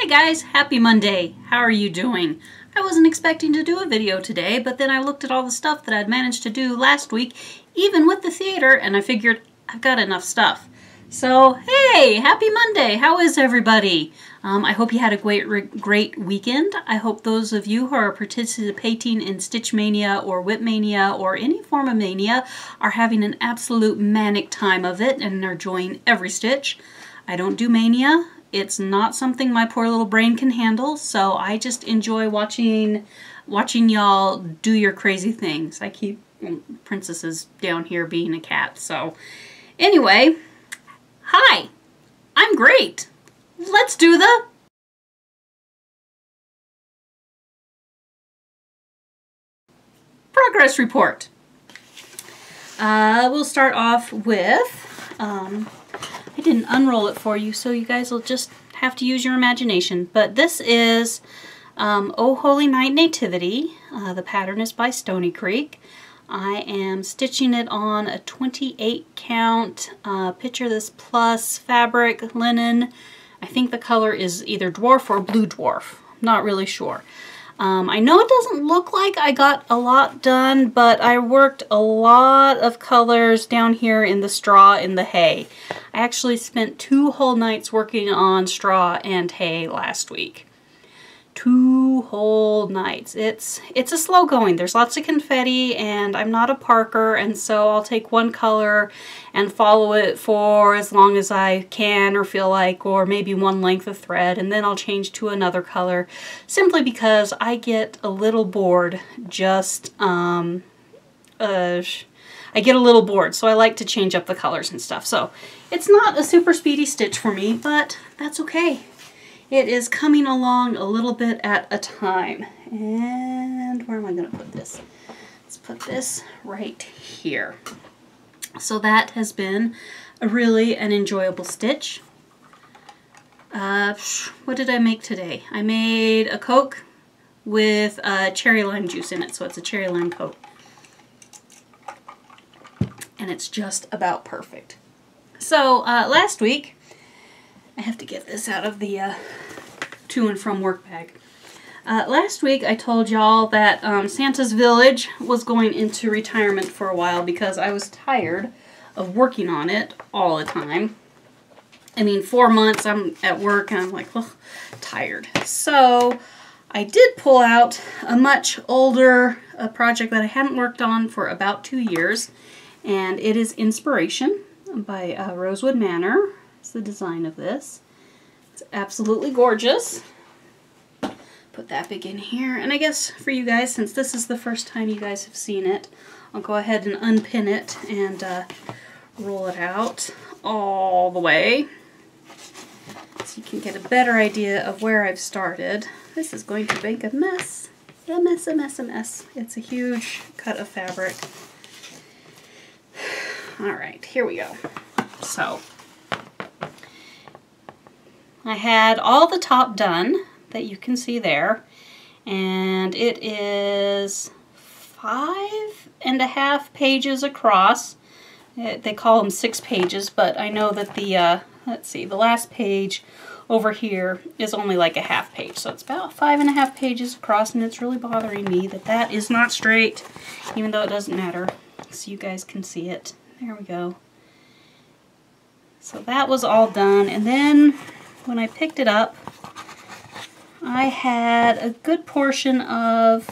Hey guys, happy Monday. How are you doing? I wasn't expecting to do a video today, but then I looked at all the stuff that I'd managed to do last week, even with the theater, and I figured I've got enough stuff. So, hey, happy Monday. How is everybody? I hope you had a great weekend. I hope those of you who are participating in Stitch Mania or Whip Mania or any form of mania are having an absolute manic time of it and are enjoying every stitch. I don't do mania. It's not something my poor little brain can handle, so I just enjoy watching y'all do your crazy things. I keep Princess is down here being a cat, so anyway, hi, I'm great. Let's do the progress report. We'll start off with I didn't unroll it for you, so you guys will just have to use your imagination. But this is Oh Holy Night Nativity. The pattern is by Stony Creek. I am stitching it on a 28 count Picture This Plus fabric linen. I think the color is either Dwarf or Blue Dwarf. Not really sure. I know it doesn't look like I got a lot done, but I worked a lot of colors down here in the straw in the hay. I actually spent 2 whole nights working on straw and hay last week. 2 whole nights. It's a slow going. There's lots of confetti and I'm not a parker, and so I'll take one color and follow it for as long as I can or feel like, or maybe one length of thread, and then I'll change to another color simply because I get a little bored just I get a little bored, so I like to change up the colors and stuff. So it's not a super speedy stitch for me, but that's okay. It is coming along a little bit at a time. And where am I going to put this? Let's put this right here. So that has been really an enjoyable stitch. What did I make today? I made a Coke with cherry lime juice in it, so it's a cherry lime Coke. And it's just about perfect. So last week, I have to get this out of the to and from work bag. Last week I told y'all that Santa's Village was going into retirement for a while because I was tired of working on it all the time. I mean, 4 months I'm at work and I'm like, ugh, tired. So I did pull out a much older project that I hadn't worked on for about 2 years, and it is Inspiration by Rosewood Manor. It's the design of this. It's absolutely gorgeous. Put that big in here. And I guess for you guys, since this is the first time you guys have seen it, I'll go ahead and unpin it and roll it out all the way so you can get a better idea of where I've started. This is going to make a mess. A mess, a mess, a mess. It's a huge cut of fabric. Alright, here we go. So I had all the top done that you can see there, and it is 5.5 pages across. They call them 6 pages, but I know that the, let's see, the last page over here is only like a half page, so it's about 5.5 pages across, and it's really bothering me that that is not straight, even though it doesn't matter, so you guys can see it. There we go. So that was all done, and then when I picked it up, I had a good portion of,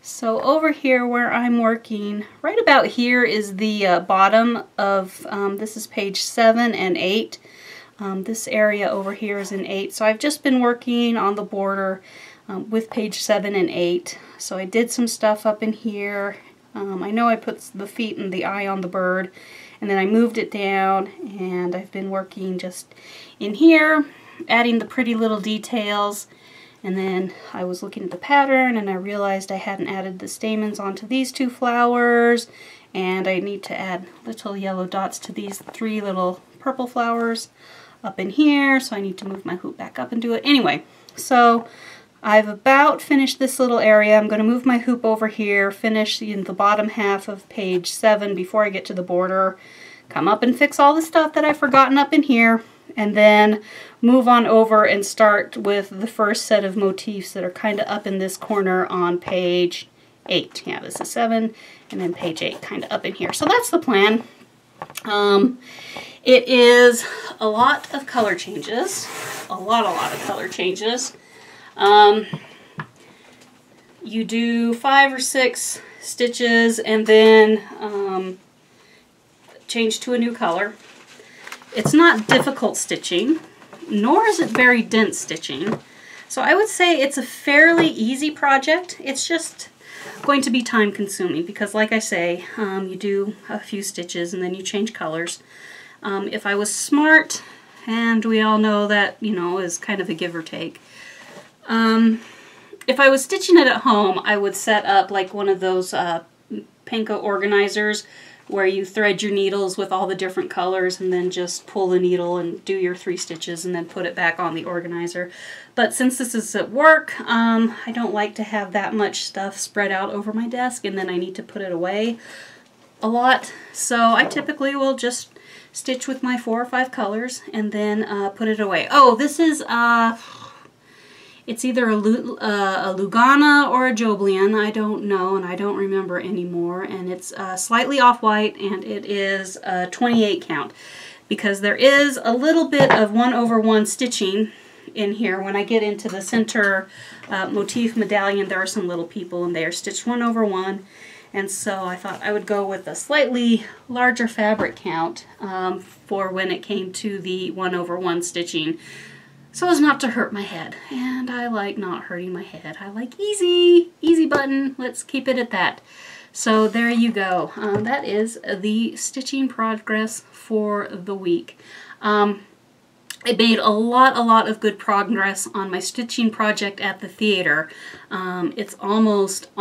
so over here where I'm working, right about here is the bottom of, this is page 7 and 8. This area over here is in 8, so I've just been working on the border with page 7 and 8. So I did some stuff up in here. I know I put the feet and the eye on the bird, and then I moved it down, and I've been working just in here, adding the pretty little details. And then I was looking at the pattern and I realized I hadn't added the stamens onto these 2 flowers, and I need to add little yellow dots to these 3 little purple flowers up in here, so I need to move my hoop back up and do it. Anyway, so I've about finished this little area. I'm going to move my hoop over here, finish in the bottom half of page 7 before I get to the border, come up and fix all the stuff that I've forgotten up in here, and then move on over and start with the first set of motifs that are kind of up in this corner on page 8. Yeah, this is 7, and then page 8 kind of up in here. So that's the plan. It is a lot of color changes, a lot of color changes. You do 5 or 6 stitches and then change to a new color. It's not difficult stitching, nor is it very dense stitching. So I would say it's a fairly easy project. It's just going to be time consuming because, like I say, you do a few stitches and then you change colors. If I was smart, and we all know that, you know, is kind of a give or take. If I was stitching it at home, I would set up like one of those panko organizers where you thread your needles with all the different colors and then just pull the needle and do your 3 stitches and then put it back on the organizer. But since this is at work, I don't like to have that much stuff spread out over my desk and then I need to put it away a lot. So I typically will just stitch with my 4 or 5 colors and then put it away. Oh, this is it's either a Laguna or a Jobelan, I don't know, and I don't remember anymore. And it's slightly off-white, and it is a 28 count. Because there is a little bit of 1/1 stitching in here. When I get into the center motif medallion, there are some little people, and they are stitched 1/1. And so I thought I would go with a slightly larger fabric count for when it came to the 1/1 stitching, so as not to hurt my head. And I like not hurting my head. I like easy button. Let's keep it at that. So there you go. That is the stitching progress for the week. I made a lot of good progress on my stitching project at the theater. It's almost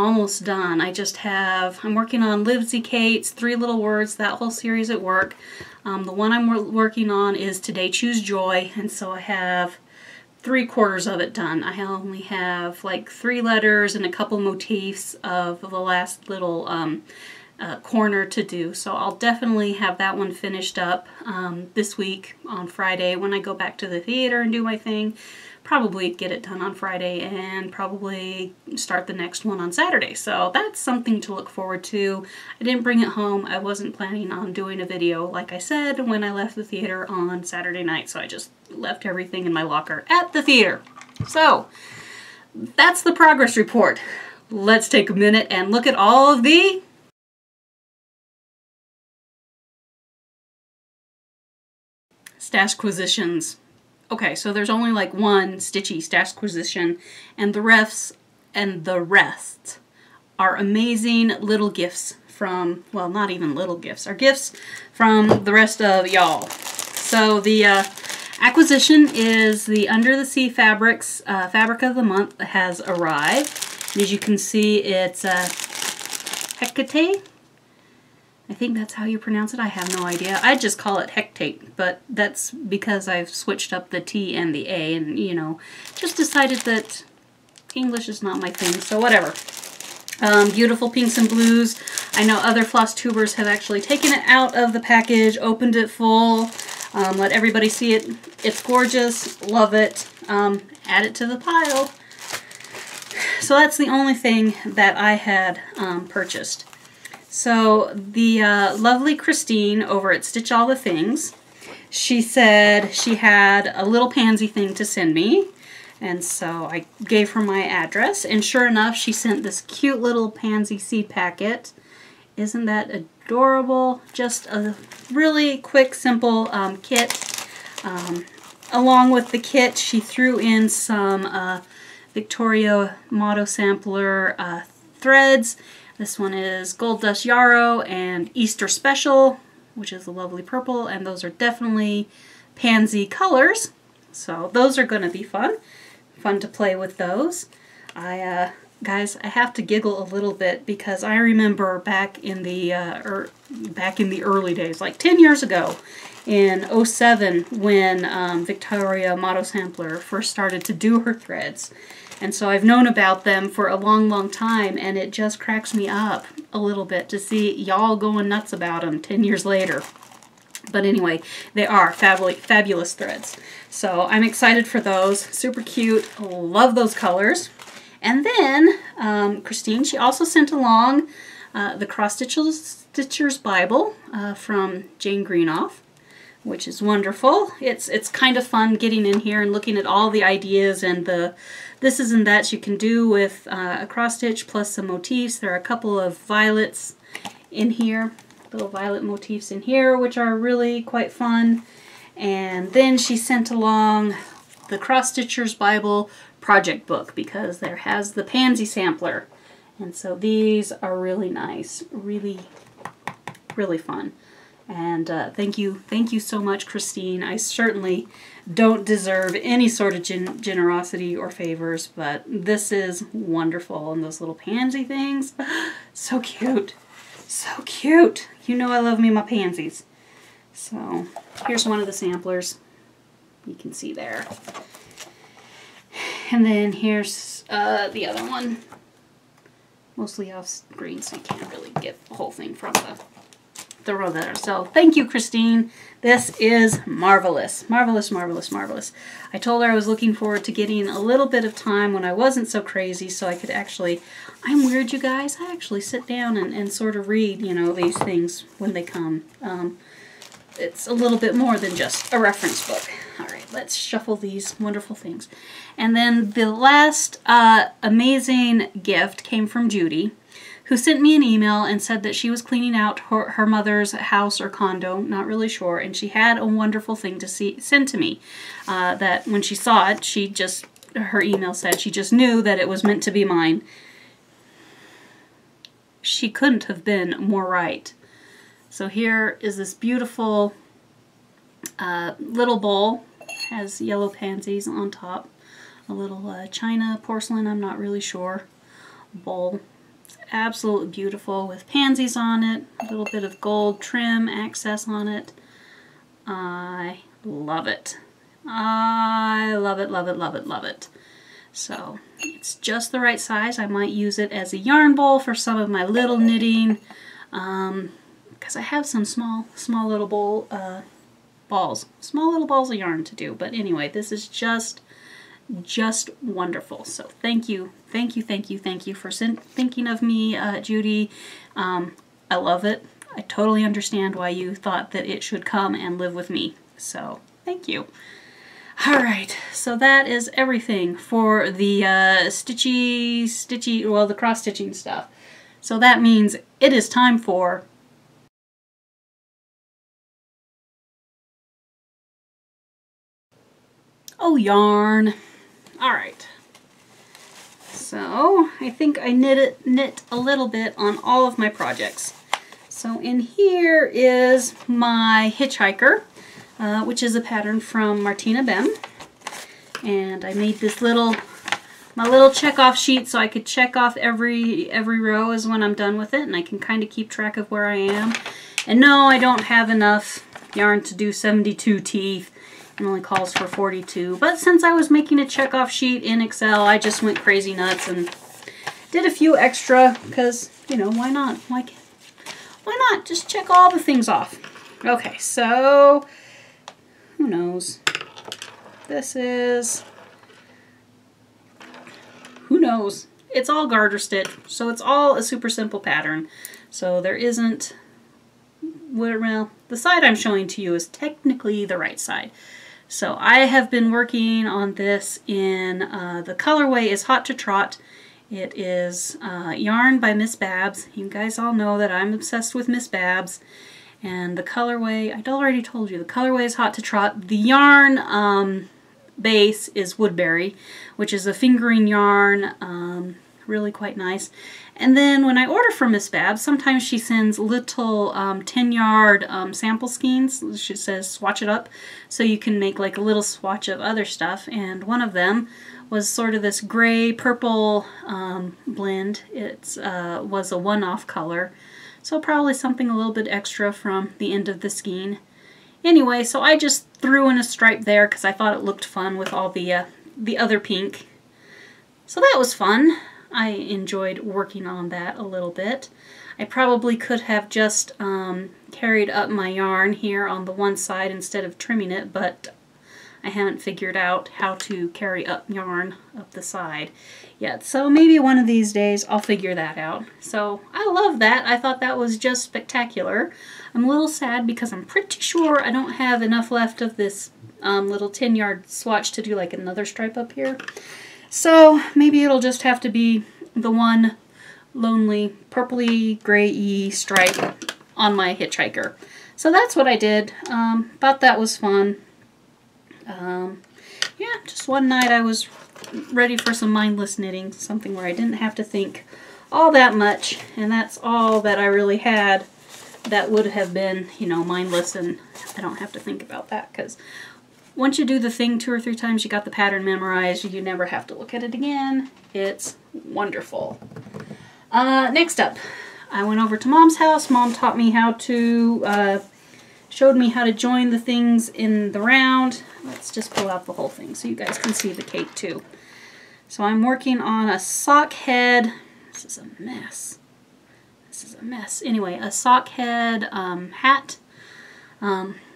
done. I'm working on Livesy Kate's 3 Little Words, that whole series at work. The one I'm working on is Today Choose Joy, and so I have 3/4 of it done. I only have like 3 letters and a couple motifs of the last little corner to do. So I'll definitely have that one finished up this week on Friday when I go back to the theater and do my thing. Probably get it done on Friday and probably start the next one on Saturday. So that's something to look forward to. I didn't bring it home. I wasn't planning on doing a video, like I said, when I left the theater on Saturday night. So I just left everything in my locker at the theater. So that's the progress report. Let's take a minute and look at all of the stashquisitions. Okay, so there's only like 1 stitchy stashquisition, and the rest are amazing little gifts from, well, not even little gifts, are gifts from the rest of y'all. So the acquisition is the Under the Sea Fabrics Fabric of the Month has arrived. And as you can see, it's Hecate. I think that's how you pronounce it. I have no idea. I just call it Hectate, but that's because I've switched up the T and the A and, you know, just decided that English is not my thing, so whatever. Beautiful pinks and blues. I know other floss tubers have actually taken it out of the package, opened it full, let everybody see it. It's gorgeous. Love it. Add it to the pile. So that's the only thing that I had purchased. So the lovely Christine over at Stitch All the Things, she said she had a little pansy thing to send me, and so I gave her my address, and sure enough she sent this cute little pansy seed packet. Isn't that adorable? Just a really quick, simple kit. Along with the kit, she threw in some Victoria Motto Sampler threads. This one is Gold Dust Yarrow and Easter Special, which is a lovely purple, and those are definitely pansy colors. So those are going to be fun. Fun to play with those. Guys, I have to giggle a little bit because I remember back in the early days, like 10 years ago, in 07, when Victoria Motto Sampler first started to do her threads. And so I've known about them for a long time, and it just cracks me up a little bit to see y'all going nuts about them 10 years later. But anyway, they are fabulous threads. So I'm excited for those. Super cute. Love those colors. And then Christine, she also sent along the Cross Stitcher's Bible from Jane Greenoff, which is wonderful. It's kind of fun getting in here and looking at all the ideas and the thises and that's you can do with a cross stitch plus some motifs. There are a couple of violets in here, little violet motifs in here, which are really quite fun. And then she sent along the Cross Stitcher's Bible project book because there has the Pansy sampler. And so these are really nice, really fun. And thank you so much, Christine. I certainly don't deserve any sort of generosity or favors, but this is wonderful. And those little pansy things, so cute. So cute. You know I love me my pansies. So here's one of the samplers. You can see there. And then here's the other one. Mostly off screen, so you can't really get the whole thing from the row there. So thank you, Christine. This is marvelous. Marvelous, marvelous, marvelous. I told her I was looking forward to getting a little bit of time when I wasn't so crazy so I could actually, I'm weird, you guys, I actually sit down and sort of read, you know, these things when they come. It's a little bit more than just a reference book. All right, let's shuffle these wonderful things. And then the last amazing gift came from Judy, who sent me an email and said that she was cleaning out her mother's house or condo, not really sure, and she had a wonderful thing to send to me. That when she saw it, her email said she just knew that it was meant to be mine. She couldn't have been more right. So here is this beautiful little bowl. Has yellow pansies on top. A little china porcelain, I'm not really sure, bowl. It's absolutely beautiful with pansies on it. A little bit of gold trim access on it. I love it. I love it, love it, love it, love it. So it's just the right size. I might use it as a yarn bowl for some of my little knitting. Because I have some small little small little balls of yarn to do. But anyway, this is just wonderful. So thank you for thinking of me, Judy. I love it. I totally understand why you thought that it should come and live with me. So thank you. All right, so that is everything for the well, the cross stitching stuff. So that means it is time for yarn. All right. So I think I knit a little bit on all of my projects. So in here is my Hitchhiker, which is a pattern from Martina Behm. And I made this my little check-off sheet so I could check off every row is when I'm done with it, and I can kind of keep track of where I am. And no, I don't have enough yarn to do 72 teeth. It only calls for 42. But since I was making a check-off sheet in Excel, I just went crazy nuts and did a few extra because, you know, why not? Why not? Just check all the things off. Okay, so who knows? This is, who knows? It's all garter stitch, so it's all a super simple pattern. So there isn't, well, the side I'm showing to you is technically the right side. So I have been working on this in, the colorway is Hot to Trot. It is yarn by Miss Babs. You guys all know that I'm obsessed with Miss Babs. And the colorway, I'd already told you, the colorway is Hot to Trot. The yarn base is Woodbury, which is a fingering yarn, really quite nice. And then when I order from Miss Babs, sometimes she sends little 10-yard sample skeins. She says swatch it up, so you can make like a little swatch of other stuff. And one of them was sort of this gray-purple blend. It was a one-off color, so probably something a little bit extra from the end of the skein. Anyway, so I just threw in a stripe there because I thought it looked fun with all the other pink. So that was fun. I enjoyed working on that a little bit. I probably could have just carried up my yarn here on the one side instead of trimming it, but I haven't figured out how to carry up yarn up the side yet. So maybe one of these days I'll figure that out. So I love that. I thought that was just spectacular. I'm a little sad because I'm pretty sure I don't have enough left of this little 10-yard swatch to do like another stripe up here. So maybe it'll just have to be the one lonely purpley gray-y stripe on my Hitchhiker. So that's what I did. Thought that was fun. Yeah, just one night I was ready for some mindless knitting, something where I didn't have to think all that much, and that's all that I really had that would have been, you know, mindless, and I don't have to think about that, because once you do the thing 2 or 3 times, you got the pattern memorized, you never have to look at it again. It's wonderful. Next up, I went over to Mom's house. Mom taught me how to, showed me how to join the things in the round. Let's just pull out the whole thing so you guys can see the cake too. So I'm working on a Sockhead. This is a mess. This is a mess. Anyway, a Sockhead hat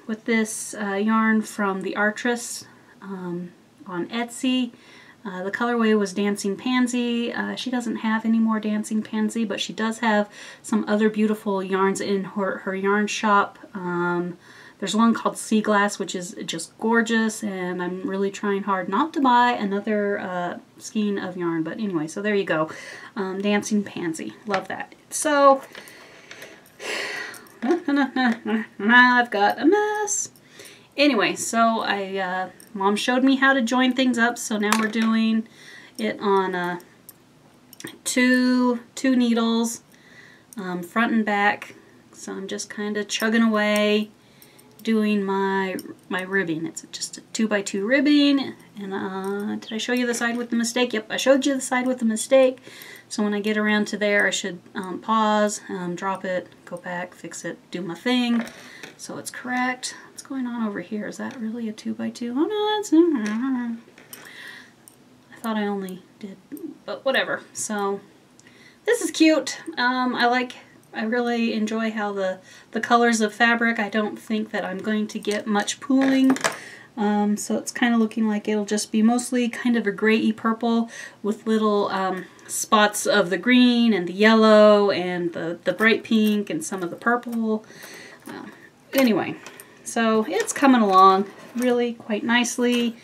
with this yarn from TheArtrist on Etsy. The colorway was Dancing Pansy. She doesn't have any more Dancing Pansy, but she does have some other beautiful yarns in her yarn shop. There's one called Sea Glass, which is just gorgeous, and I'm really trying hard not to buy another skein of yarn. But anyway, so there you go. Dancing Pansy. Love that. So, I've got a mess. Anyway, so Mom showed me how to join things up, so now we're doing it on two needles, front and back. So I'm just kind of chugging away, doing my ribbing. It's just a 2x2 ribbing. And did I show you the side with the mistake? Yep, I showed you the side with the mistake. So when I get around to there, I should pause, drop it, go back, fix it, do my thing, so it's correct. What's going on over here? Is that really a 2x2? Oh no, that's... I thought I only did, but whatever. So this is cute. I really enjoy how the colors of fabric. I don't think that I'm going to get much pooling. So it's kind of looking like it'll just be mostly kind of a gray-y purple with little spots of the green and the yellow and the bright pink and some of the purple. Anyway, so it's coming along really quite nicely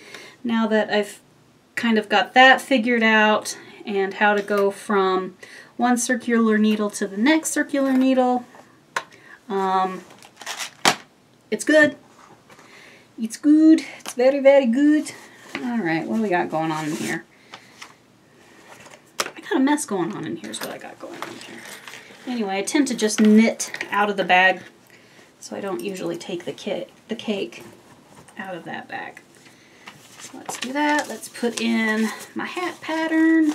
now that I've kind of got that figured out and how to go from one circular needle to the next circular needle. It's good. It's good. It's very, very good. Alright, what do we got going on in here? I got a mess going on in here is what I got going on here. Anyway, I tend to just knit out of the bag, so I don't usually take the cake out of that bag. So let's do that. Let's put in my hat pattern.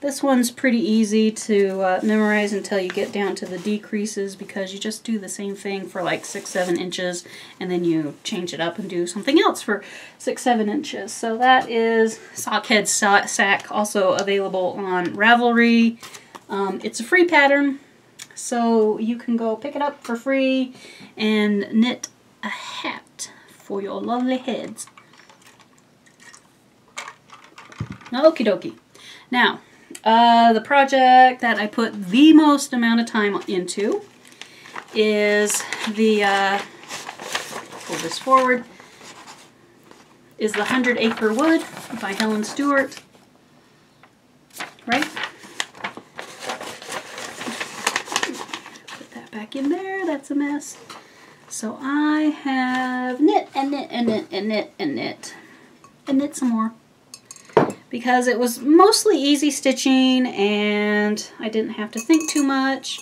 This one's pretty easy to memorize until you get down to the decreases, because you just do the same thing for like 6-7 inches and then you change it up and do something else for 6-7 inches. So that is Sockhead Sack, also available on Ravelry. It's a free pattern, so you can go pick it up for free and knit a hat for your lovely heads. Okie dokie. Now, the project that I put the most amount of time into is the, pull this forward, is the 100 Acre Wood by Helen Stewart, right? Put that back in there, that's a mess. So I have knit and knit and knit and knit and knit and knit some more, because it was mostly easy stitching and I didn't have to think too much.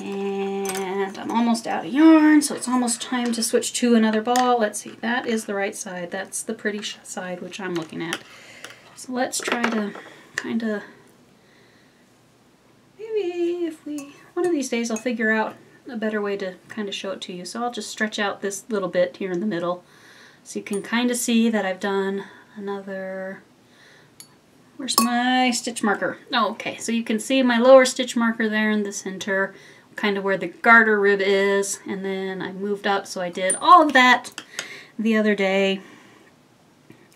And I'm almost out of yarn, so it's almost time to switch to another ball. Let's see, that is the right side. That's the pretty side, which I'm looking at. So let's try to kind of, maybe if one of these days I'll figure out a better way to kind of show it to you. So I'll just stretch out this little bit here in the middle so you can kind of see that I've done another... Where's my stitch marker? Oh, okay, so you can see my lower stitch marker there in the center kind of where the garter rib is, and then I moved up, so I did all of that the other day.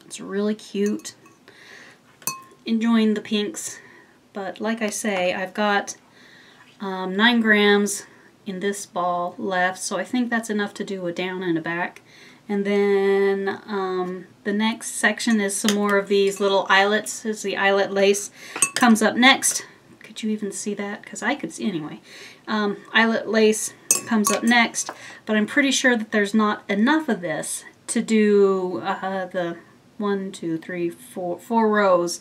It's really cute. Enjoying the pinks, but like I say, I've got 9 grams in this ball left, so I think that's enough to do a down and a back. And then the next section is some more of these little eyelets, as the eyelet lace comes up next. Could you even see that? Because I could see anyway. Eyelet lace comes up next, but I'm pretty sure that there's not enough of this to do the 1, 2, 3, 4 rows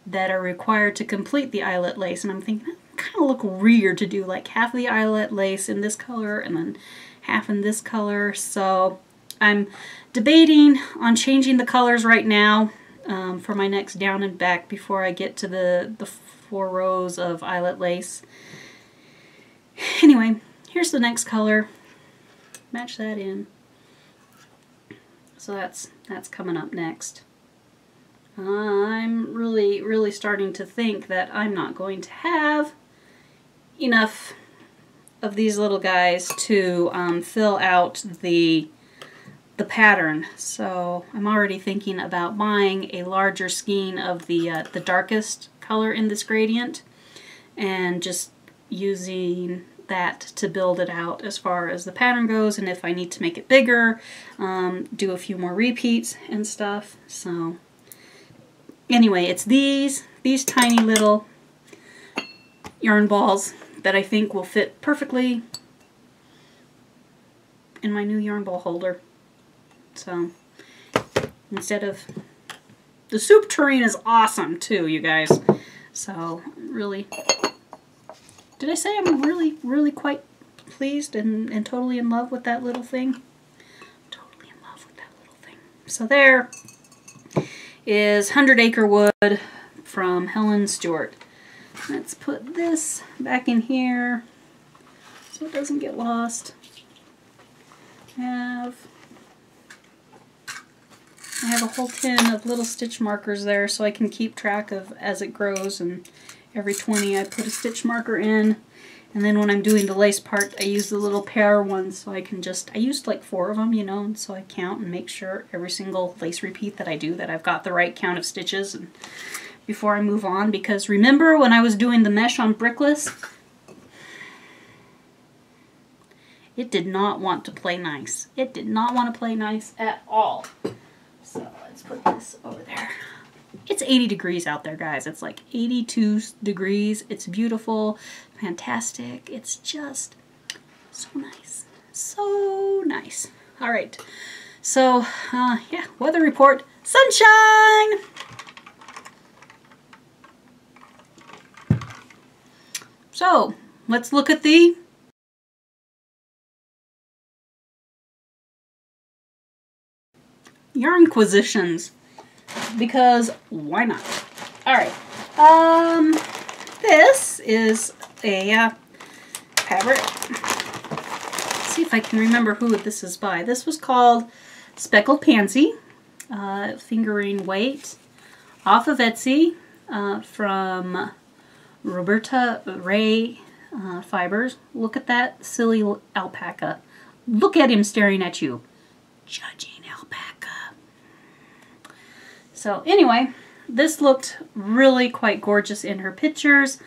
that are required to complete the eyelet lace. And I'm thinking, that kind of look weird to do like half of the eyelet lace in this color and then half in this color. So I'm debating on changing the colors right now for my next down and back before I get to the 4 rows of eyelet lace. Anyway, here's the next color. Match that in. So that's coming up next. I'm really starting to think that I'm not going to have enough of these little guys to fill out the pattern. So I'm already thinking about buying a larger skein of the darkest color in this gradient and just using that to build it out as far as the pattern goes, and if I need to make it bigger, do a few more repeats and stuff. So anyway, it's these tiny little yarn balls that I think will fit perfectly in my new yarn ball holder. So instead of the soup tureen is awesome too, you guys. So really, did I say I'm really quite pleased and totally in love with that little thing? Totally in love with that little thing. So there is 100 Acre Wood from Helen Stewart. Let's put this back in here so it doesn't get lost. I have a whole tin of little stitch markers there so I can keep track of as it grows, and every 20 I put a stitch marker in. And then when I'm doing the lace part, I use the little pair ones so I can just, I used like 4 of them, you know, and so I count and make sure every single lace repeat that I do that I've got the right count of stitches and before I move on. Because remember when I was doing the mesh on Brickless, it did not want to play nice. It did not want to play nice at all. So let's put this over there. It's 80 degrees out there, guys. It's like 82 degrees. It's beautiful, fantastic. It's just so nice. So nice. All right. So, yeah, weather report. Sunshine! So, let's look at the Yarnquisitions, because why not? Alright, this is a fabric. Let's see if I can remember who this is by. This was called Speckled Pansy, fingering weight, off of Etsy, from Roberta Ray Fibers. Look at that silly alpaca. Look at him staring at you. Judging alpaca. So anyway, this looked really quite gorgeous in her pictures.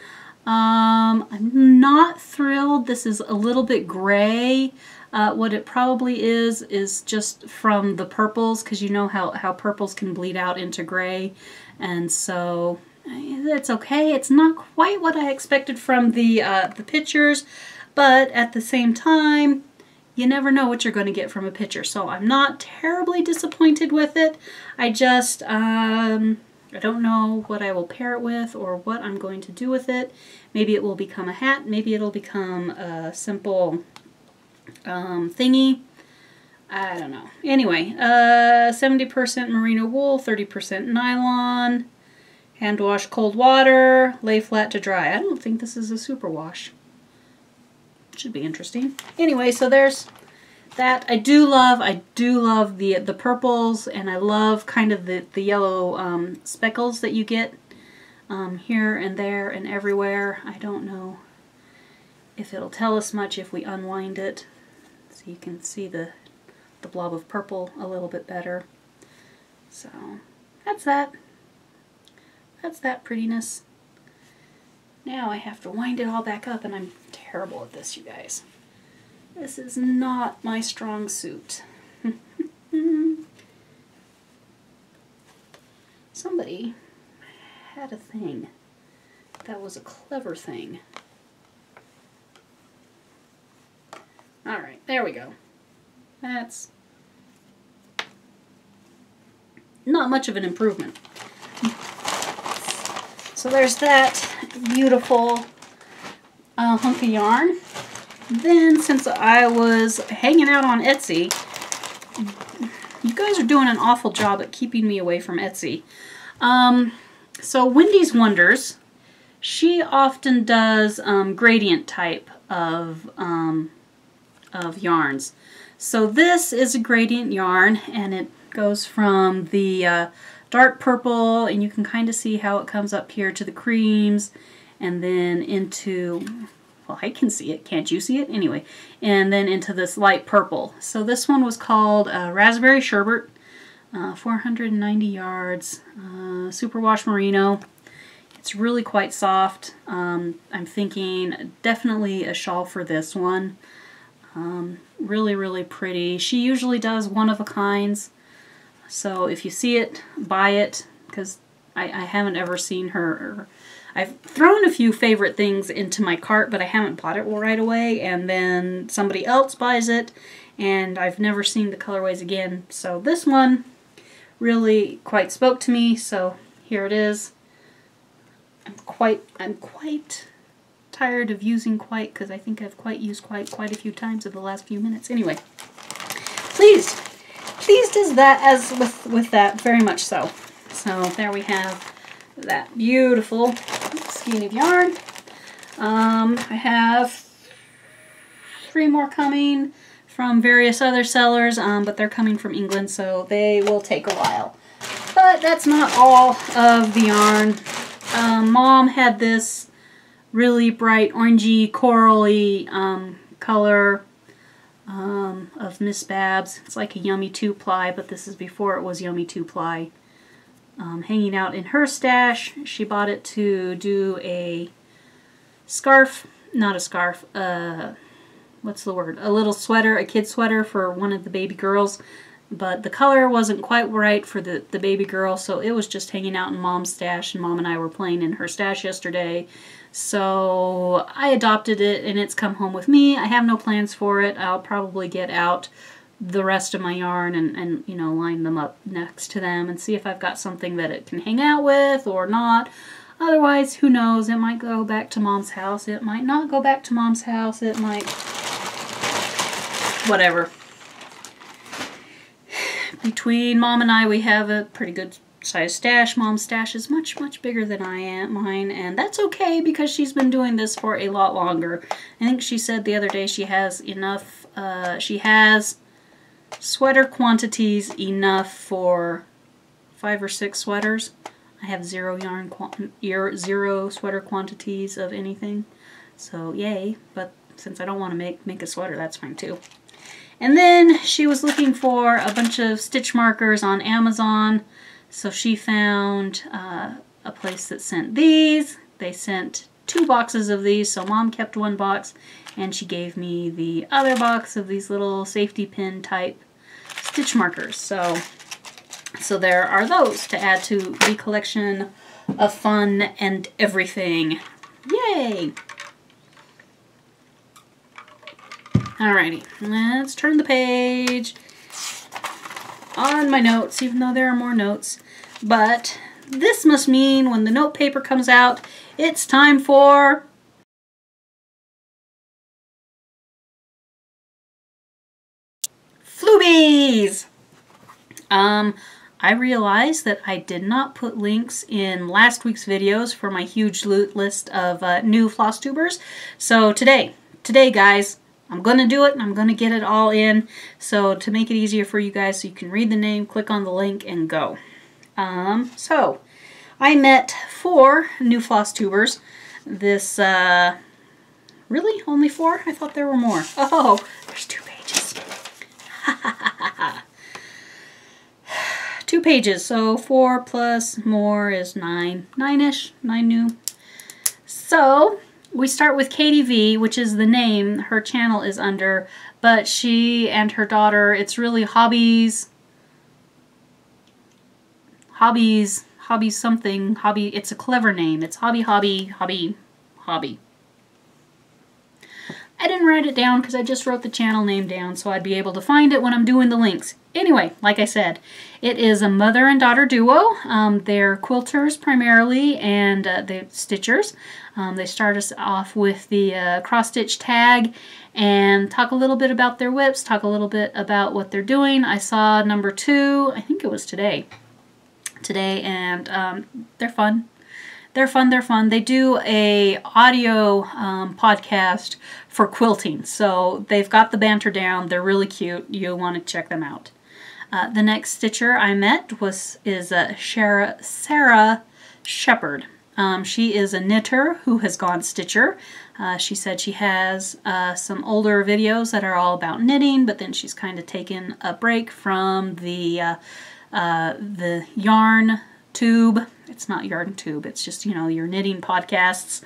I'm not thrilled. This is a little bit gray. What it probably is just from the purples, because you know how purples can bleed out into gray. And so it's okay. It's not quite what I expected from the pictures, but at the same time, you never know what you're going to get from a picture. So I'm not terribly disappointed with it. I just, I don't know what I will pair it with or what I'm going to do with it. Maybe it will become a hat. Maybe it'll become a simple thingy. I don't know. Anyway, 70% merino wool, 30% nylon, hand wash cold water, lay flat to dry. I don't think this is a super wash. Should be interesting. Anyway, so there's that. I do love the purples, and I love kind of the yellow speckles that you get here and there and everywhere. I don't know if it'll tell us much if we unwind it. So you can see the blob of purple a little bit better. So that's that. That's that prettiness. Now I have to wind it all back up, and I'm terrible at this, you guys. This is not my strong suit. Somebody had a thing that was a clever thing. Alright, there we go. That's not much of an improvement. So there's that beautiful hunk of yarn. Then, since I was hanging out on Etsy, you guys are doing an awful job at keeping me away from Etsy. So Wendy's Wonders, she often does gradient type of yarns. So this is a gradient yarn, and it goes from the dark purple, and you can kind of see how it comes up here to the creams, and then into, well, I can see it, can't you see it? Anyway, and then into this light purple. So this one was called Raspberry Sherbet, 490 yards, superwash merino. It's really quite soft. I'm thinking definitely a shawl for this one. Really, really pretty. She usually does one-of-a-kinds. So if you see it, buy it, because I haven't ever seen her. I've thrown a few favorite things into my cart, but I haven't bought it right away, and then somebody else buys it, and I've never seen the colorways again. So this one really quite spoke to me, so here it is. I'm quite tired of using quite, because I think I've used quite a few times in the last few minutes. Anyway, pleased as that as with that, very much so. So there we have that beautiful skein of yarn. I have 3 more coming from various other sellers, but they're coming from England, so they will take a while. But that's not all of the yarn. Mom had this really bright orangey, corally color of Miss Babs. It's like a Yummy 2-ply, but this is before it was Yummy 2-ply. Hanging out in her stash. She bought it to do a scarf, not a scarf, what's the word? A little sweater, a kid sweater for one of the baby girls. But the color wasn't quite right for the baby girl, so it was just hanging out in Mom's stash, and Mom and I were playing in her stash yesterday. So I adopted it, and it's come home with me. I have no plans for it. I'll probably get out the rest of my yarn and you know, line them up next to them and see if I've got something that it can hang out with or not. Otherwise, who knows? It might go back to Mom's house. It might not go back to Mom's house. It might... whatever. Between Mom and I, we have a pretty good size stash. Mom's stash is much bigger than mine, and that's okay because she's been doing this for a lot longer. I think she said the other day she has enough, she has sweater quantities enough for 5 or 6 sweaters. I have zero sweater quantities of anything, so yay. But since I don't want to make a sweater, that's fine too. And then she was looking for a bunch of stitch markers on Amazon, so she found a place that sent these. They sent 2 boxes of these, so Mom kept 1 box, and she gave me the other box of these little safety pin type stitch markers. So there are those to add to the collection of fun and everything. Yay! Alrighty, let's turn the page on my notes, even though there are more notes. But this must mean when the note paper comes out, it's time for Floobies! I realized that I did not put links in last week's videos for my huge list of new Flosstubers. So today guys, I'm going to do it, and I'm going to get it all in. So to make it easier for you guys so you can read the name, click on the link, and go. So I met 4 new Flosstubers this Really? Only 4? I thought there were more. Oh, there's 2 pages. 2 pages, so 4 plus more is 9. 9-ish, 9 new. So, we start with Katie V, which is the name her channel is under, but she and her daughter, it's really hobbies something, hobby, it's a clever name. It's hobby. I didn't write it down because I just wrote the channel name down so I'd be able to find it when I'm doing the links. Anyway, like I said, it is a mother and daughter duo. They're quilters primarily and they're stitchers. They start us off with the cross-stitch tag and talk a little bit about their whips, talk a little bit about what they're doing. I saw number 2, I think it was today, and they're fun. They're fun. They do a audio podcast for quilting, so they've got the banter down. They're really cute. You'll want to check them out. The next stitcher I met is Sarah Shepherd. She is a knitter who has gone stitcher. She said she has some older videos that are all about knitting, but then she's kind of taken a break from the yarn tube. It's not yarn tube, it's just, you know, your knitting podcasts,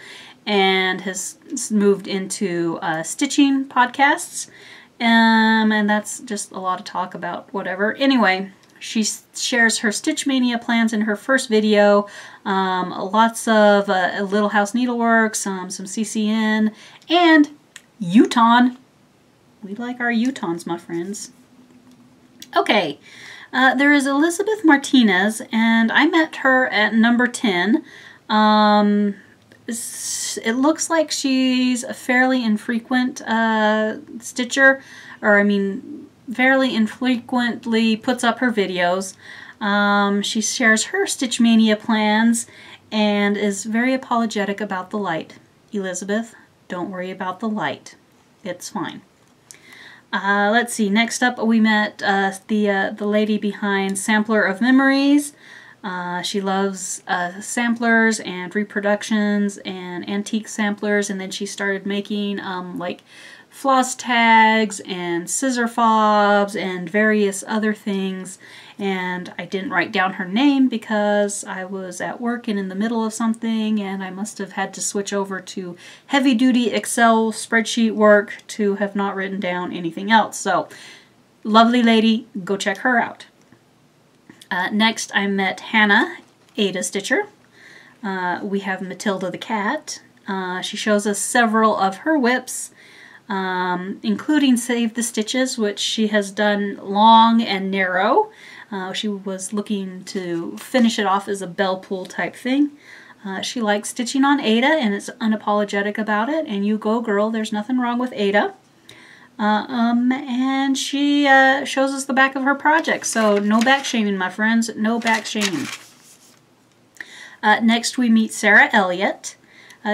and has moved into stitching podcasts, and that's just a lot of talk about whatever. Anyway, she shares her Stitch Mania plans in her first video, lots of Little House Needlework, some CCN, and Uton. We like our Utons, my friends. Okay. There is Elizabeth Martinez, and I met her at number 10. It looks like she's a fairly infrequent stitcher, or I mean, fairly infrequently puts up her videos. She shares her Stitch Mania plans and is very apologetic about the light. Elizabeth, don't worry about the light. It's fine. Let's see, next up we met the lady behind Sampler of Memories. She loves samplers and reproductions and antique samplers, and then she started making like floss tags and scissor fobs and various other things. And I didn't write down her name because I was at work and in the middle of something, and I must have had to switch over to heavy-duty Excel spreadsheet work to have not written down anything else. So, lovely lady, go check her out. Next, I met Hannah, Ada Stitcher. We have Matilda the cat. She shows us several of her whips, including Save the Stitches, which she has done long and narrow. She was looking to finish it off as a bell pull type thing. She likes stitching on Ada and is unapologetic about it, and you go girl, there's nothing wrong with Ada. And she shows us the back of her project, so no back shaming, my friends, no back shaming. Next we meet Sarah Elliott.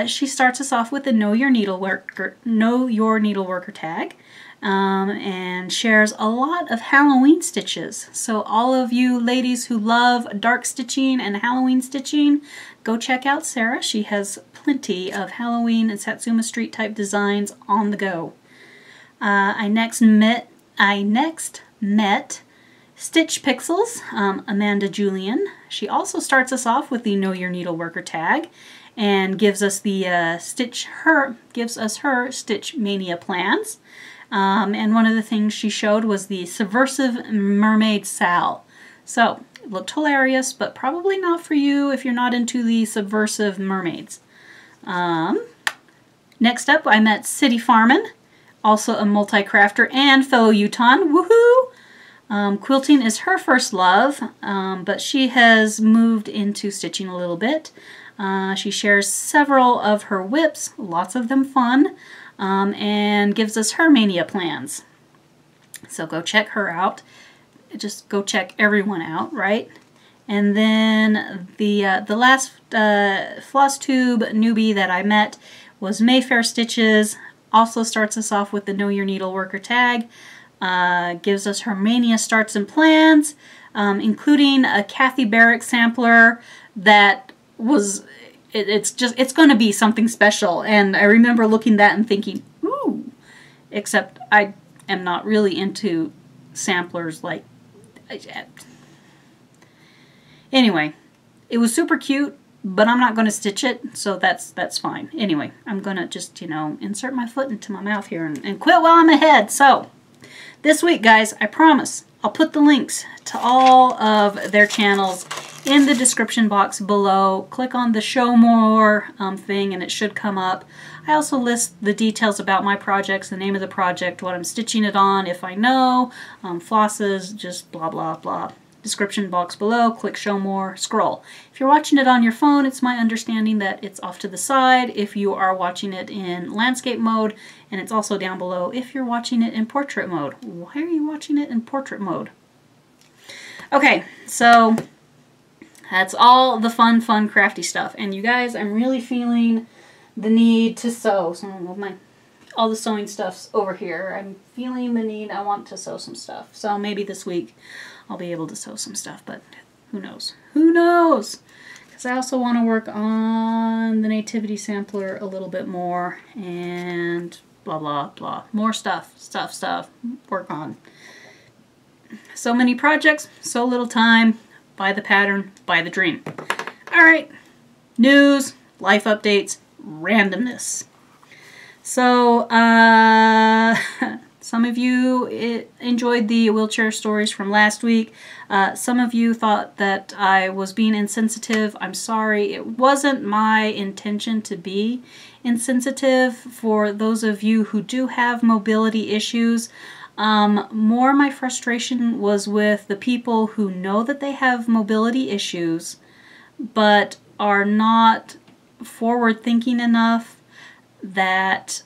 She starts us off with the Know Your Needleworker tag. And shares a lot of Halloween stitches. So all of you ladies who love dark stitching and Halloween stitching, go check out Sarah. She has plenty of Halloween and Satsuma Street type designs on the go. I next met Stitch Pixels, Amanda Julian. She also starts us off with the Know Your Needleworker tag and gives us the her Stitch Mania plans. And one of the things she showed was the Subversive Mermaid Sal. So, it looked hilarious, but probably not for you if you're not into the subversive mermaids. Next up, I met City Farmin', also a multi-crafter and fellow Uton. Woohoo! Quilting is her first love, but she has moved into stitching a little bit. She shares several of her whips, lots of them fun. And gives us her Mania plans. So go check her out. Just go check everyone out, right? And then the last Flosstube newbie that I met was Mayfair Stitches. Also starts us off with the Know Your Needleworker tag. Gives us her Mania starts and plans, including a Kathy Barrick sampler that was it's going to be something special. And I remember looking at that and thinking, ooh, except I am not really into samplers like... Anyway, it was super cute, but I'm not going to stitch it, so that's fine. Anyway, I'm going to just, you know, insert my foot into my mouth here and quit while I'm ahead. So, this week, guys, I promise, I'll put the links to all of their channels in the description box below. Click on the show more thing and it should come up. I also list the details about my projects, the name of the project, what I'm stitching it on, if I know, flosses, just blah, blah, blah. Description box below, click show more, scroll. If you're watching it on your phone, it's my understanding that it's off to the side if you are watching it in landscape mode, and it's also down below if you're watching it in portrait mode. Why are you watching it in portrait mode? Okay, so that's all the fun crafty stuff. And you guys, I'm really feeling the need to sew. So all the sewing stuff's over here. I'm feeling the need, I want to sew some stuff. So maybe this week I'll be able to sew some stuff, but who knows? Who knows? Because I also want to work on the Nativity sampler a little bit more and blah, blah, blah. More stuff, work on. So many projects, so little time. Buy the pattern, buy the dream. All right, news, life updates, randomness. So, some of you enjoyed the wheelchair stories from last week. Some of you thought that I was being insensitive. I'm sorry. It wasn't my intention to be insensitive. For those of you who do have mobility issues, more my frustration was with the people who know that they have mobility issues but are not forward-thinking enough that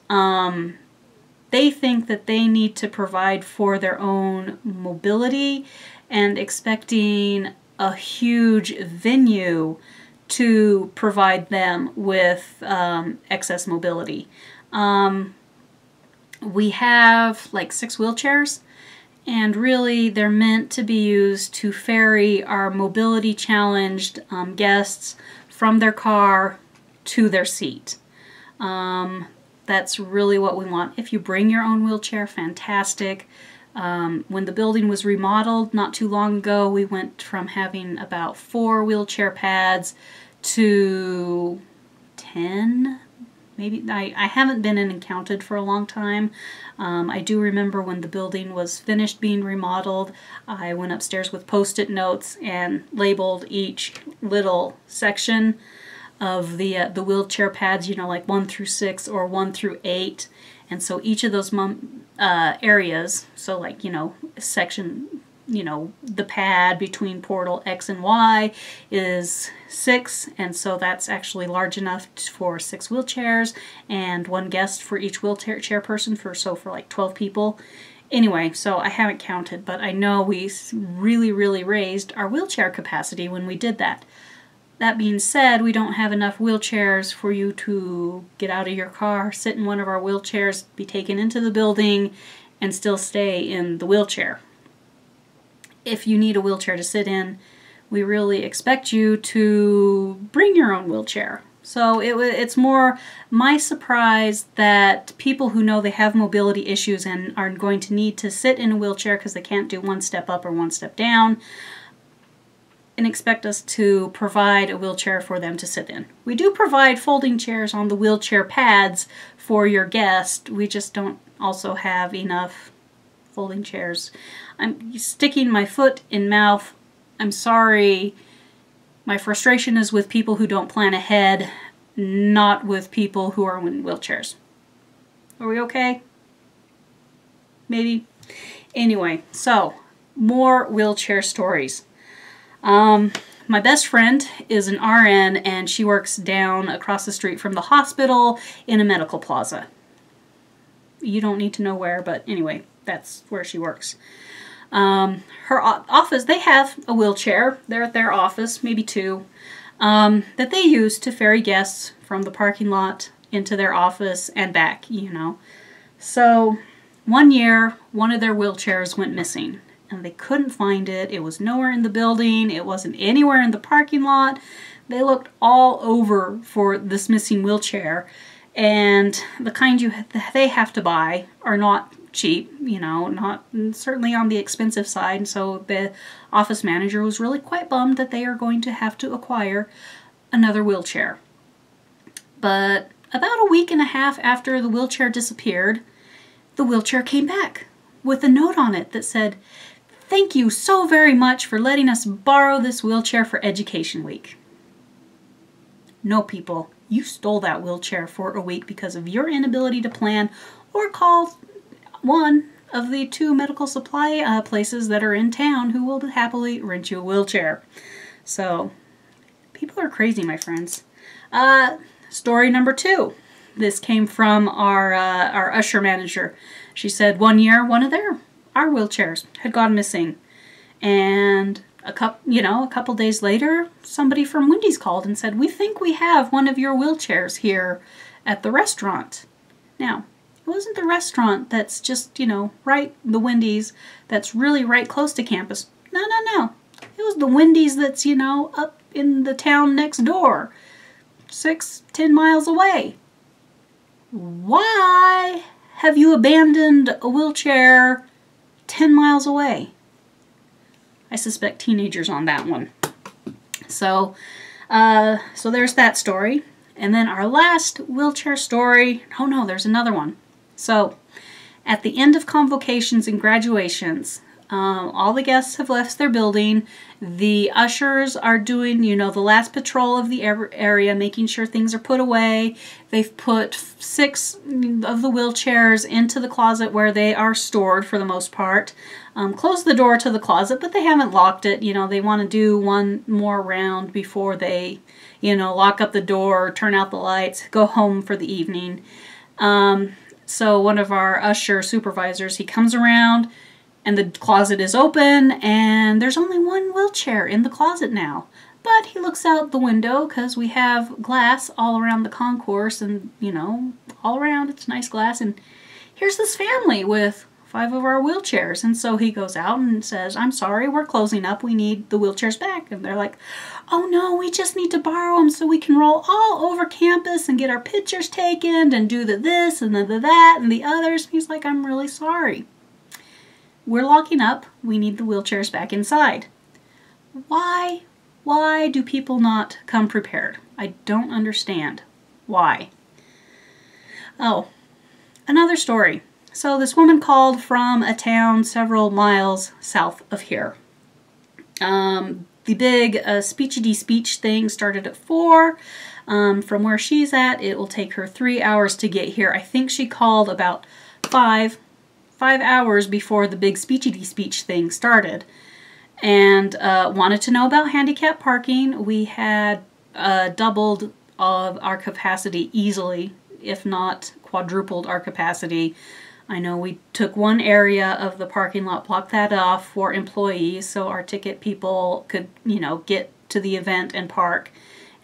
they think that they need to provide for their own mobility and expecting a huge venue to provide them with excess mobility. We have like 6 wheelchairs, and really they're meant to be used to ferry our mobility challenged guests from their car to their seat. That's really what we want. If you bring your own wheelchair, fantastic. When the building was remodeled not too long ago, we went from having about 4 wheelchair pads to 10. Maybe I haven't been in and counted for a long time. I do remember when the building was finished being remodeled, I went upstairs with Post-it notes and labeled each little section of the wheelchair pads, you know, like 1 through 6 or 1 through 8. And so each of those areas, so like, you know, section, you know, the pad between portal X and Y is 6, and so that's actually large enough for 6 wheelchairs and 1 guest for each wheelchair person, for like 12 people. Anyway, so I haven't counted, but I know we really raised our wheelchair capacity when we did that. That being said, we don't have enough wheelchairs for you to get out of your car, sit in one of our wheelchairs, be taken into the building, and still stay in the wheelchair. If you need a wheelchair to sit in, we really expect you to bring your own wheelchair. So it's more my surprise that people who know they have mobility issues and are going to need to sit in a wheelchair because they can't do 1 step up or 1 step down, and expect us to provide a wheelchair for them to sit in. We do provide folding chairs on the wheelchair pads for your guest. We just don't also have enough folding chairs. I'm sticking my foot in mouth. I'm sorry. My frustration is with people who don't plan ahead, not with people who are in wheelchairs. Are we okay? Maybe? Anyway, so more wheelchair stories. My best friend is an RN, and she works down across the street from the hospital in a medical plaza. You don't need to know where, but anyway, that's where she works. Her office, they have a wheelchair. They're at their office, maybe 2, that they use to ferry guests from the parking lot into their office and back, you know. So one year, one of their wheelchairs went missing. and they couldn't find it. It was nowhere in the building. It wasn't anywhere in the parking lot. They looked all over for this missing wheelchair, and the kind they have to buy are not cheap, you know, not certainly on the expensive side. And so the office manager was really quite bummed that they are going to have to acquire another wheelchair. But about a week and a half after the wheelchair disappeared, the wheelchair came back with a note on it that said, "Thank you so very much for letting us borrow this wheelchair for Education Week." No, people, you stole that wheelchair for a week because of your inability to plan or call one of the 2 medical supply places that are in town who will happily rent you a wheelchair. So, people are crazy, my friends. Story number 2. This came from our usher manager. She said one year one of our wheelchairs had gone missing, and a couple days later, somebody from Wendy's called and said, "We think we have one of your wheelchairs here at the restaurant." Now, it wasn't the restaurant that's just, right, the Wendy's that's really right close to campus. No. It was the Wendy's that's, up in the town next door, 6-10 miles away. Why have you abandoned a wheelchair 10 miles away? I suspect teenagers on that one. So there's that story. And then our last wheelchair story, oh no, there's another one. So at the end of convocations and graduations, all the guests have left their building. The ushers are doing, the last patrol of the area, making sure things are put away. They've put 6 of the wheelchairs into the closet where they are stored for the most part. Closed the door to the closet, but they haven't locked it. They want to do one more round before they, lock up the door, turn out the lights, go home for the evening. So one of our usher supervisors, he comes around, and the closet is open, and there's only one wheelchair in the closet now. But he looks out the window because we have glass all around the concourse, and, all around it's nice glass. And here's this family with 5 of our wheelchairs. And so he goes out and says, "I'm sorry, we're closing up. We need the wheelchairs back." And they're like, "Oh no, we just need to borrow them so we can roll all over campus and get our pictures taken and do the this and the that and the others." He's like, "I'm really sorry. We're locking up. We need the wheelchairs back inside." Why do people not come prepared? I don't understand. Why? Oh, another story. So this woman called from a town several miles south of here. The big speech thing started at 4. From where she's at, it will take her 3 hours to get here. I think she called about 5 hours before the big speech thing started, and wanted to know about handicap parking. We had doubled our capacity easily, if not quadrupled our capacity. I know we took one area of the parking lot, blocked that off for employees so our ticket people could, get to the event and park.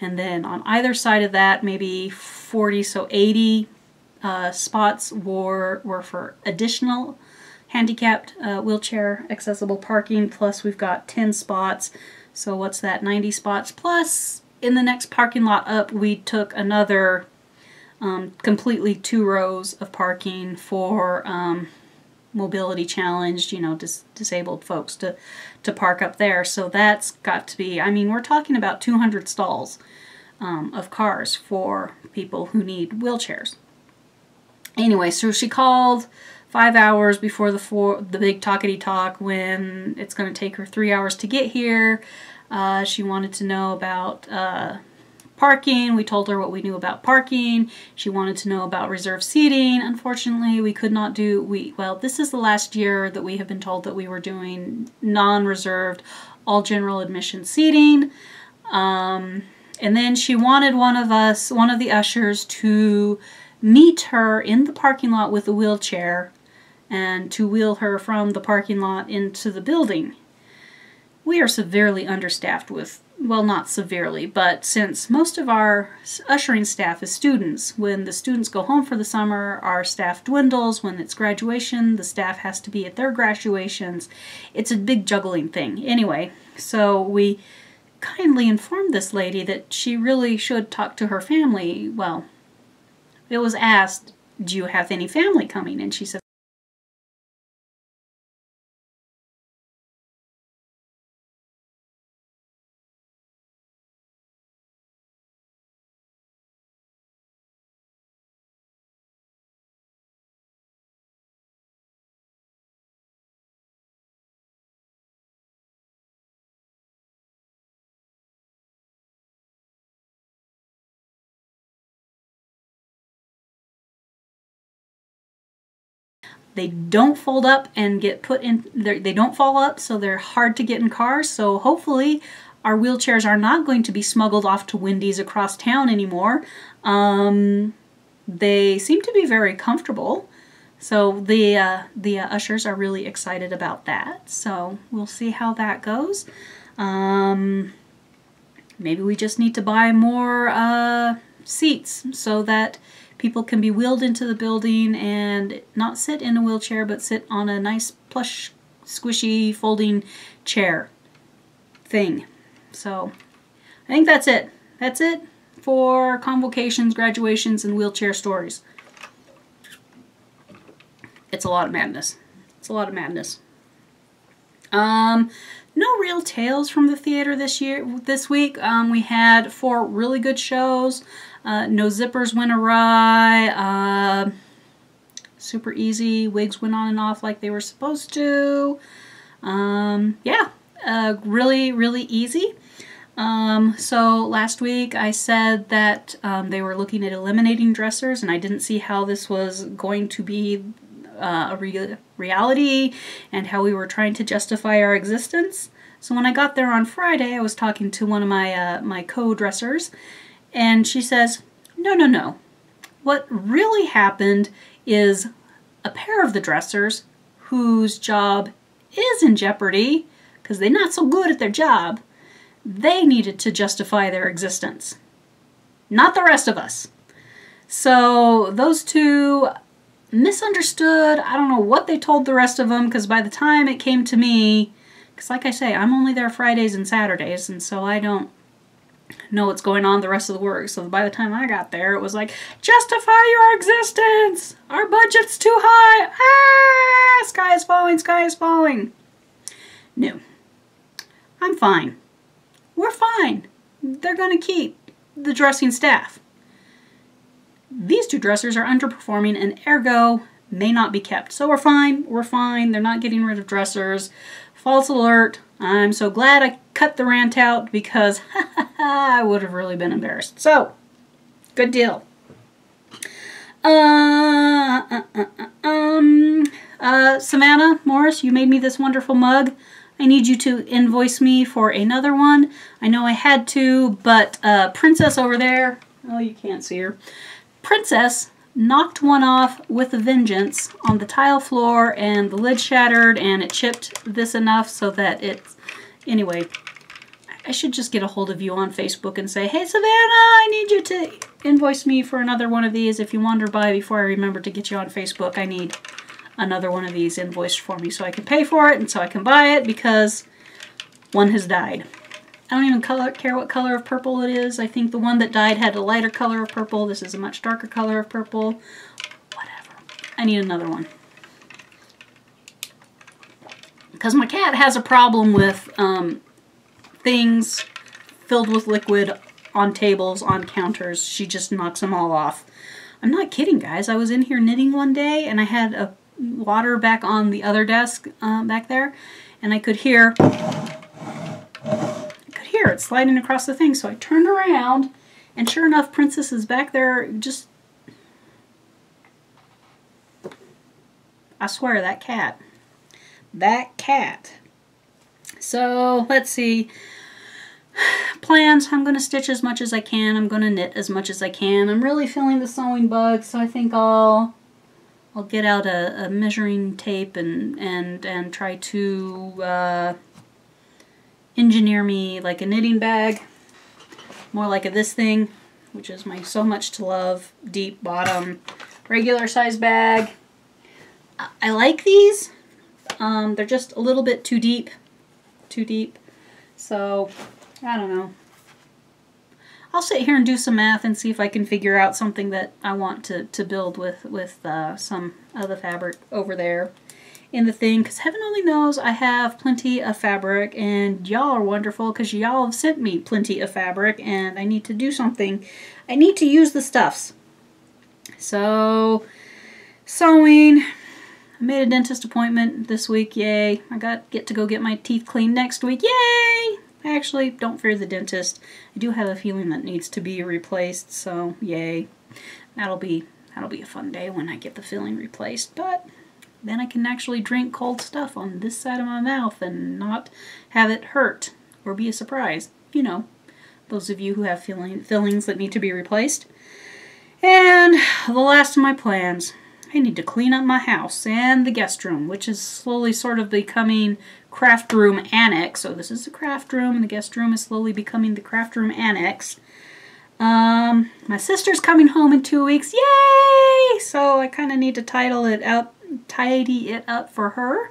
And then on either side of that, maybe 40, so 80 spots were for additional handicapped wheelchair accessible parking, plus we've got 10 spots. So what's that, 90 spots? Plus in the next parking lot up, we took another completely 2 rows of parking for mobility challenged, disabled folks to park up there. So that's got to be, we're talking about 200 stalls of cars for people who need wheelchairs. Anyway, so she called 5 hours before the big talkity talk, when it's going to take her 3 hours to get here. She wanted to know about parking. We told her what we knew about parking. She wanted to know about reserved seating. Unfortunately, we could not do, well, this is the last year that we have been told that we were doing non-reserved, all general admission seating. And then she wanted one of the ushers, to meet her in the parking lot with a wheelchair and to wheel her from the parking lot into the building. We are severely understaffed with well, not severely, but since most of our ushering staff is students, when the students go home for the summer, our staff dwindles. When it's graduation, the staff has to be at their graduations. It's a big juggling thing. Anyway, so we kindly informed this lady that she really should talk to her family. Well, it was asked, do you have any family coming? And she said, they don't fold up and get put in, they don't fall up, so they're hard to get in cars. So hopefully our wheelchairs are not going to be smuggled off to Wendy's across town anymore. They seem to be very comfortable. So the ushers are really excited about that. So we'll see how that goes. Maybe we just need to buy more seats so that people can be wheeled into the building and not sit in a wheelchair, but sit on a nice plush, squishy, folding chair thing. So I think that's it. That's it for convocations, graduations, and wheelchair stories. It's a lot of madness. It's a lot of madness. No real tales from the theater this week. We had 4 really good shows. No zippers went awry. Super easy. Wigs went on and off like they were supposed to. Yeah, really, really easy. So last week I said that they were looking at eliminating dressers, and I didn't see how this was going to be a reality and how we were trying to justify our existence. So when I got there on Friday, I was talking to one of my co-dressers, and she says, no, no, no. What really happened is a pair of the dressers whose job is in jeopardy because they're not so good at their job, they needed to justify their existence, not the rest of us. So those 2 misunderstood. I don't know what they told the rest of them, because by the time it came to me, because like I say, I'm only there Fridays and Saturdays, and so I don't know what's going on the rest of the work. So by the time I got there, it was like, justify your existence! Our budget's too high! Ah! Sky is falling, sky is falling! No. I'm fine. We're fine. They're going to keep the dressing staff. These 2 dressers are underperforming and ergo may not be kept. So we're fine. We're fine. They're not getting rid of dressers. False alert. I'm so glad I cut the rant out because I would have really been embarrassed. So, good deal. Savannah Morris, you made me this wonderful mug. I need you to invoice me for another one. I know I had to, but Princess over there, oh, you can't see her. Princess knocked one off with a vengeance on the tile floor, and the lid shattered, and it chipped this enough so that it's... Anyway, I should just get a hold of you on Facebook and say, hey, Savannah, I need you to invoice me for another one of these. If you wander by before I remember to get you on Facebook, I need another one of these invoiced for me so I can pay for it and so I can buy it, because one has died. I don't even care what color of purple it is. I think the one that died had a lighter color of purple. This is a much darker color of purple. Whatever. I need another one. Because my cat has a problem with things filled with liquid on tables, on counters. She just knocks them all off. I'm not kidding, guys. I was in here knitting one day and I had a water back on the other desk back there, and I could hear it sliding across the thing. So I turned around, and sure enough, Princess is back there. Just, I swear, that cat. So let's see. Plans. I'm going to stitch as much as I can. I'm going to knit as much as I can. I'm really feeling the sewing bug, so I think I'll get out a measuring tape and try to engineer me like a knitting bag, more like this thing, which is my so much to love deep bottom regular size bag. I like these. They're just a little bit too deep. So I don't know. I'll sit here and do some math and see if I can figure out something that I want to build with some of the fabric over there in the thing, because heaven only knows I have plenty of fabric, and y'all are wonderful because y'all have sent me plenty of fabric, and I need to do something. I need to use the stuffs. So, sewing. I made a dentist appointment this week, yay. I get to go get my teeth cleaned next week, yay! Actually, don't fear the dentist. I do have a feeling that needs to be replaced, so yay. That'll be a fun day when I get the filling replaced, but then I can actually drink cold stuff on this side of my mouth and not have it hurt or be a surprise. You know, those of you who have fillings that need to be replaced. And the last of my plans. I need to clean up my house and the guest room, which is slowly sort of becoming craft room annex. So this is the craft room, and the guest room is slowly becoming the craft room annex. My sister's coming home in 2 weeks. Yay! So I kind of need to tidy it up for her.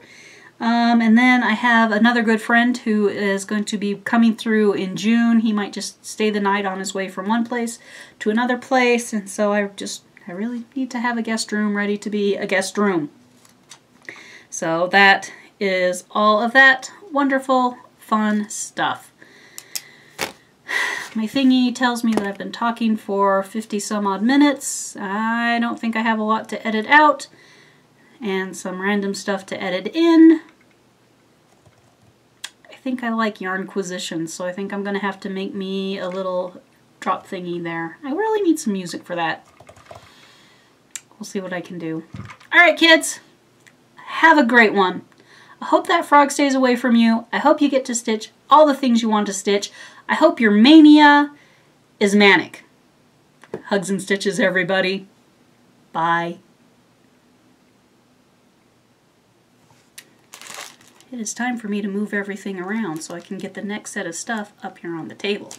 And then I have another good friend who is going to be coming through in June. He might just stay the night on his way from one place to another place, and so I really need to have a guest room ready to be a guest room. So that is all of that wonderful, fun stuff. My thingy tells me that I've been talking for 50 some odd minutes. I don't think I have a lot to edit out, and some random stuff to edit in. I think I like Yarnquisition, so I think I'm going to have to make me a little drop thingy there. I really need some music for that. We'll see what I can do. Alright, kids. Have a great one. I hope that frog stays away from you. I hope you get to stitch all the things you want to stitch. I hope your mania is manic. Hugs and stitches, everybody. Bye. It is time for me to move everything around so I can get the next set of stuff up here on the table.